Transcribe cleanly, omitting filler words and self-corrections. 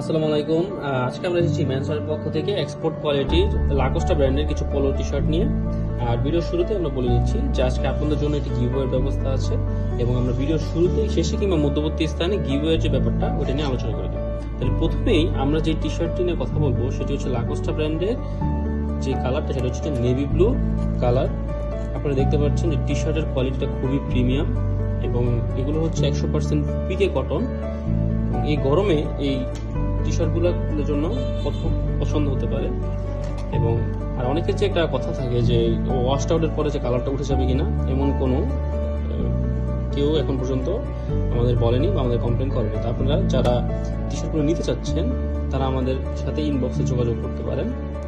আসসালামু আলাইকুম। আজকে আমরা এসেছি ম্যানসনের পক্ষ থেকে এক্সপোর্ট কোয়ালিটির লাকোস্টা ব্র্যান্ডের কিছু পোলো টি শার্ট নিয়ে। আর ভিডিওর শুরুতে আমরা বলে দিচ্ছি যে আজকে আপনাদের জন্য একটি গিভওয়ের ব্যবস্থা আছে এবং আমরা ভিডিওর শুরুতে শেষে কিংবা মধ্যবর্তী স্থানে গিভওয়ের যে ব্যাপারটা ওটা নিয়ে আলোচনা করে দেব। তাহলে প্রথমেই আমরা যে টি শার্টটি নিয়ে কথা বলবো সেটি হচ্ছে লাকোস্টা ব্র্যান্ডের যে কালারটা সেটা হচ্ছে নেভি ব্লু কালার। আপনারা দেখতে পাচ্ছেন যে টি শার্টের কোয়ালিটিটা খুবই প্রিমিয়াম এবং এগুলো হচ্ছে 100% পিকে কটন। এই গরমে এই টি শার্টগুলোর জন্য প্রথম পছন্দ হতে পারে। এবং আর অনেকের যে একটা কথা থাকে যে ওয়াশড আউটের পরে যে কালারটা উঠে যাবে কিনা, এমন কোনো কেউ এখন পর্যন্ত আমাদের বলেনি বা আমাদের কমপ্লেন করেনি। তো আপনারা যারা টি শার্টগুলো নিতে চাচ্ছেন তারা আমাদের সাথে ইনবক্সে যোগাযোগ করতে পারেন।